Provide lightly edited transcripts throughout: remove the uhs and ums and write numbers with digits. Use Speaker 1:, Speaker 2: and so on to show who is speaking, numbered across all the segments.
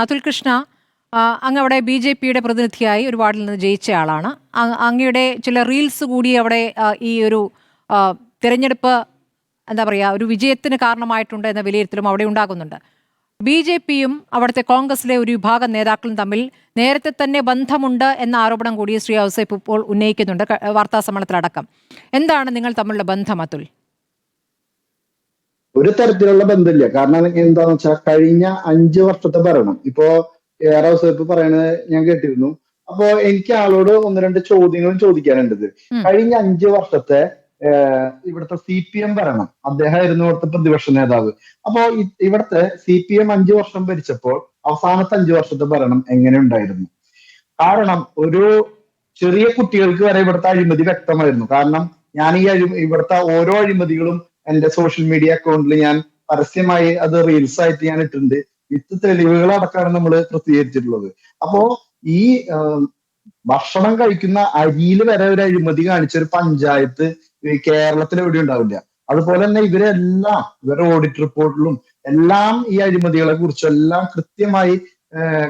Speaker 1: അതുൽ കൃഷ്ണ അങ്ങ് അവിടെ ബി.ജെ.പിയുടെ പ്രതിനിധിയായി ഒരു വാർഡിൽ നിന്ന് ജയിച്ച ആളാണ്. അങ്ങയുടെ ചില റീൽസ് കൂടി അവിടെ ഈ ഒരു തിരഞ്ഞെടുപ്പ് എന്താ പറയുക ഒരു വിജയത്തിന് കാരണമായിട്ടുണ്ട് എന്ന വിലയിരുത്തലും അവിടെ ഉണ്ടാകുന്നുണ്ട്. ബി.ജെ.പിയും അവിടുത്തെ കോൺഗ്രസിലെ ഒരു വിഭാഗം നേതാക്കളും തമ്മിൽ നേരത്തെ തന്നെ ബന്ധമുണ്ട് എന്ന ആരോപണം കൂടി ശ്രീ ഔസേപ്പ് ഇപ്പോൾ ഉന്നയിക്കുന്നുണ്ട് വാർത്താസമ്മേളനത്തിലടക്കം. എന്താണ് നിങ്ങൾ തമ്മിലുള്ള ബന്ധം അതുൽ?
Speaker 2: ഒരു തരത്തിലുള്ള ബന്ധമില്ല. കാരണം എന്താന്ന് വെച്ചാൽ കഴിഞ്ഞ 5 വർഷത്തെ ഭരണം ഇപ്പോ ഔസേപ്പ് പറയണത് ഞാൻ കേട്ടിരുന്നു. അപ്പോ എനിക്ക് ആളോട് 1-2 ചോദ്യങ്ങളും ചോദിക്കാനുണ്ട്. കഴിഞ്ഞ 5 വർഷത്തെ ഇവിടുത്തെ CPM ഭരണം, അദ്ദേഹമായിരുന്നു ഇവിടുത്തെ പ്രതിപക്ഷ നേതാവ്. അപ്പോ ഇവിടുത്തെ CPM 5 വർഷം ഭരിച്ചപ്പോൾ അവസാനത്തെ 5 വർഷത്തെ ഭരണം എങ്ങനെ ഉണ്ടായിരുന്നു? കാരണം ഒരു ചെറിയ കുട്ടികൾക്ക് വരെ ഇവിടുത്തെ അഴിമതി വ്യക്തമായിരുന്നു. കാരണം ഞാൻ ഇവിടുത്തെ ഓരോ അഴിമതികളും എന്റെ സോഷ്യൽ മീഡിയ അക്കൗണ്ടിൽ ഞാൻ പരസ്യമായി അത് റീൽസ് ആയിട്ട് ഞാൻ ഇട്ടിട്ടുണ്ട്. വിത്ത് തെളിവുകൾ അടക്കമാണ് നമ്മൾ പ്രസിദ്ധീകരിച്ചിട്ടുള്ളത്. അപ്പോ ഈ ഭക്ഷണം കഴിക്കുന്ന അരിയിൽ വരെ ഒരു അഴിമതി കാണിച്ച ഒരു പഞ്ചായത്ത് കേരളത്തിൽ എവിടെ ഉണ്ടാവില്ല. അതുപോലെ തന്നെ ഇവരുടെ ഓഡിറ്റ് റിപ്പോർട്ടിലും എല്ലാം ഈ അഴിമതികളെ കുറിച്ചെല്ലാം കൃത്യമായി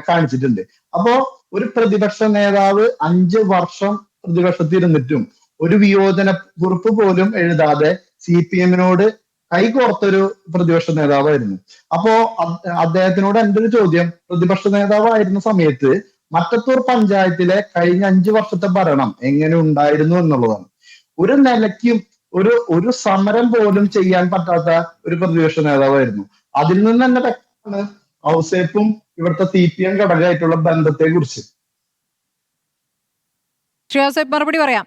Speaker 2: കാണിച്ചിട്ടുണ്ട്. അപ്പോ ഒരു പ്രതിപക്ഷ നേതാവ് 5 വർഷം പ്രതിപക്ഷത്തിരുന്നിട്ടും ഒരു വിയോജന കുറിപ്പ് പോലും എഴുതാതെ CPM-നോട് കൈകോർത്തൊരു പ്രതിപക്ഷ നേതാവായിരുന്നു. അപ്പോ അദ്ദേഹത്തിനോട് എന്റെ ഒരു ചോദ്യം, പ്രതിപക്ഷ നേതാവായിരുന്ന സമയത്ത് മറ്റത്തൂർ പഞ്ചായത്തിലെ കഴിഞ്ഞ 5 വർഷത്തെ ഭരണം എങ്ങനെ ഉണ്ടായിരുന്നു എന്നുള്ളതാണ്. ഒരു നിലയ്ക്കും ഒരു സമരം പോലും ചെയ്യാൻ പറ്റാത്ത ഒരു പ്രതിപക്ഷ നേതാവായിരുന്നു. അതിൽ നിന്ന് തന്നെ വ്യക്തമാണ് ഔസേപ്പും ഇവിടുത്തെ CPM ഘടകമായിട്ടുള്ള ബന്ധത്തെ കുറിച്ച്.
Speaker 1: ശ്രീ ഔസേപ്പ് മറുപടി പറയാം.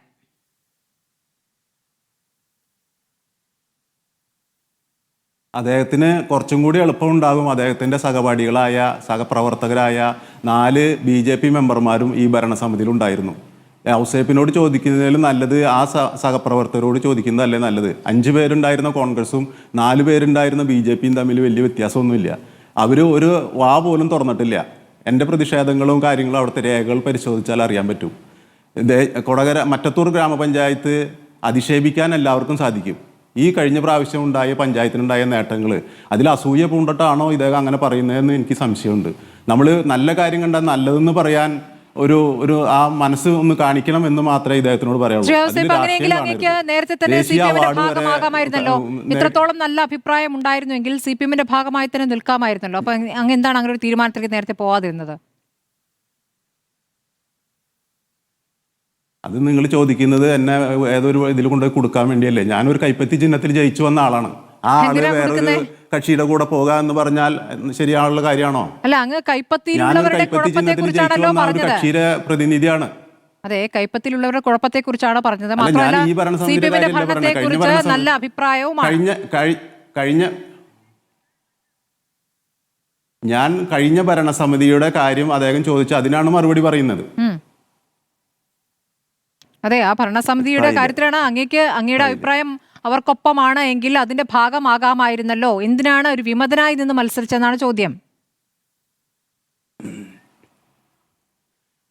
Speaker 3: അദ്ദേഹത്തിന് കുറച്ചും കൂടി എളുപ്പമുണ്ടാകും അദ്ദേഹത്തിൻ്റെ സഹപാഠികളായ സഹപ്രവർത്തകരായ 4 BJP മെമ്പർമാരും ഈ ഭരണസമിതിയിൽ ഉണ്ടായിരുന്നു. ഔസേപ്പിനോട് ചോദിക്കുന്നതിലും നല്ലത് ആ സഹപ്രവർത്തകരോട് ചോദിക്കുന്നതല്ലേ നല്ലത്. 5 പേരുണ്ടായിരുന്ന കോൺഗ്രസും 4 പേരുണ്ടായിരുന്ന BJPയും തമ്മിൽ വലിയ വ്യത്യാസമൊന്നുമില്ല. അവർ ഒരു വാ പോലും തുറന്നിട്ടില്ല. എൻ്റെ പ്രതിഷേധങ്ങളും കാര്യങ്ങളും അവിടുത്തെ രേഖകൾ പരിശോധിച്ചാൽ അറിയാൻ പറ്റും. മറ്റത്തൂർ ഗ്രാമപഞ്ചായത്ത് അധിക്ഷേപിക്കാൻ എല്ലാവർക്കും സാധിക്കും. ഈ കഴിഞ്ഞ പ്രാവശ്യം ഉണ്ടായ പഞ്ചായത്തിനുണ്ടായ നേട്ടങ്ങൾ അതിൽ അസൂയ പൂണ്ടിട്ടാണോ ഇദ്ദേഹം അങ്ങനെ പറയുന്നതെന്ന് എനിക്ക് സംശയമുണ്ട്. നമ്മൾ നല്ല കാര്യം കണ്ടാൽ നല്ലതെന്ന് പറയാൻ ഒരു ആ മനസ്സ് ഒന്ന് കാണിക്കണം എന്ന് മാത്രമേ ഇദ്ദേഹത്തിനോട് പറയാനുള്ളൂ.
Speaker 1: നേരത്തെ തന്നെ CPM-ന്റെ ഭാഗമാകാമായിരുന്നല്ലോ. ഇത്രത്തോളം നല്ല അഭിപ്രായം ഉണ്ടായിരുന്നുവെങ്കിൽ CPM-ന്റെ ഭാഗമായി തന്നെ നിൽക്കാമായിരുന്നല്ലോ. അപ്പൊ അങ്ങ് എന്താണ് അങ്ങനെ ഒരു തീരുമാനത്തിലേക്ക് നേരത്തെ പോവാതിരുന്നത്?
Speaker 3: അത് നിങ്ങൾ ചോദിക്കുന്നത് എന്നെ ഏതൊരു ഇതിൽ കൊണ്ടുപോയി കൊടുക്കാൻ വേണ്ടിയല്ലേ? ഞാനൊരു കൈപ്പത്തി ചിഹ്നത്തിൽ ജയിച്ചു വന്ന ആളാണ്. ആ ആള് വേറൊരു കക്ഷിയുടെ കൂടെ പോകുക എന്ന് പറഞ്ഞാൽ ശരിയാണുള്ള കാര്യമാണോ?
Speaker 1: അല്ല, അങ്ങ് കൈപ്പത്തിയിലുള്ളവരുടെ
Speaker 3: കക്ഷിയുടെ പ്രതിനിധിയാണ്.
Speaker 1: അതെ, കൈപ്പത്തിലുള്ളവരുടെ കുഴപ്പത്തെ കുറിച്ചാണ് പറഞ്ഞത്. മാത്രമല്ല CPM-ന്റെ ഭരണത്തെ കുറിച്ച് നല്ല അഭിപ്രായവുമാണ്.
Speaker 3: ഞാൻ കഴിഞ്ഞ ഭരണസമിതിയുടെ കാര്യം അദ്ദേഹം ചോദിച്ചു, അതിനാണ് മറുപടി പറയുന്നത്.
Speaker 1: അതെ, ആ ഭരണസമിതിയുടെ കാര്യത്തിലാണ് അങ്ങയുടെ അഭിപ്രായം അവർക്കൊപ്പമാണ് എങ്കിൽ അതിന്റെ ഭാഗമാകാമായിരുന്നല്ലോ. എന്തിനാണ് ഒരു വിമതനായി നിന്ന് മത്സരിച്ചെന്നാണ് ചോദ്യം.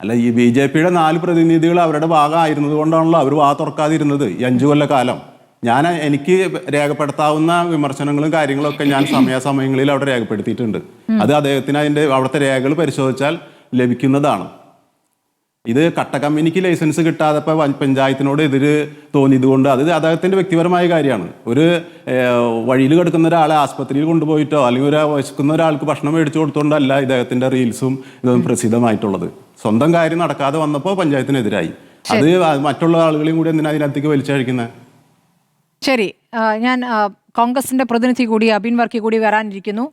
Speaker 3: അല്ല, ഈ BJPയുടെ 4 പ്രതിനിധികൾ അവരുടെ ഭാഗമായിരുന്നത് കൊണ്ടാണല്ലോ അവർ വാ തുറക്കാതിരുന്നത് ഈ 5 കൊല്ലക്കാലം. എനിക്ക് രേഖപ്പെടുത്താവുന്ന വിമർശനങ്ങളും കാര്യങ്ങളൊക്കെ ഞാൻ സമയാസമയങ്ങളിൽ അവിടെ രേഖപ്പെടുത്തിയിട്ടുണ്ട്. അത് അദ്ദേഹത്തിന് അവിടുത്തെ രേഖകൾ പരിശോധിച്ചാൽ ലഭിക്കുന്നതാണ്. ഇത് കട്ട കമ്പനിക്ക് ലൈസൻസ് കിട്ടാതെ പഞ്ചായത്തിനോട് എതിര് തോന്നിയതുകൊണ്ട് അത് അദ്ദേഹത്തിൻ്റെ വ്യക്തിപരമായ കാര്യമാണ്. ഒരു വഴിയിൽ കിടക്കുന്ന ഒരാളെ ആസ്പത്രിയിൽ കൊണ്ടുപോയിട്ടോ അല്ലെങ്കിൽ വശക്കുന്ന ഒരാൾക്ക് ഭക്ഷണം മേടിച്ചു കൊടുത്തുകൊണ്ടല്ല ഇദ്ദേഹത്തിൻ്റെ റീൽസും ഇതൊന്നും പ്രസിദ്ധമായിട്ടുള്ളത്. സ്വന്തം കാര്യം നടക്കാതെ വന്നപ്പോൾ പഞ്ചായത്തിനെതിരായി. അത് മറ്റുള്ള ആളുകളെയും കൂടി എന്തിനാ അതിനകത്തേക്ക് വലിച്ചഴിക്കുന്നത്?
Speaker 1: ശരി, ഞാൻ കോൺഗ്രസിന്റെ പ്രതിനിധി കൂടി അബിൻ വർക്കി കൂടി വരാനിരിക്കുന്നു.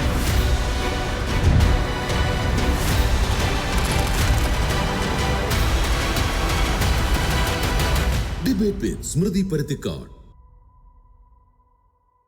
Speaker 4: Debate with Smriti Parathikkad.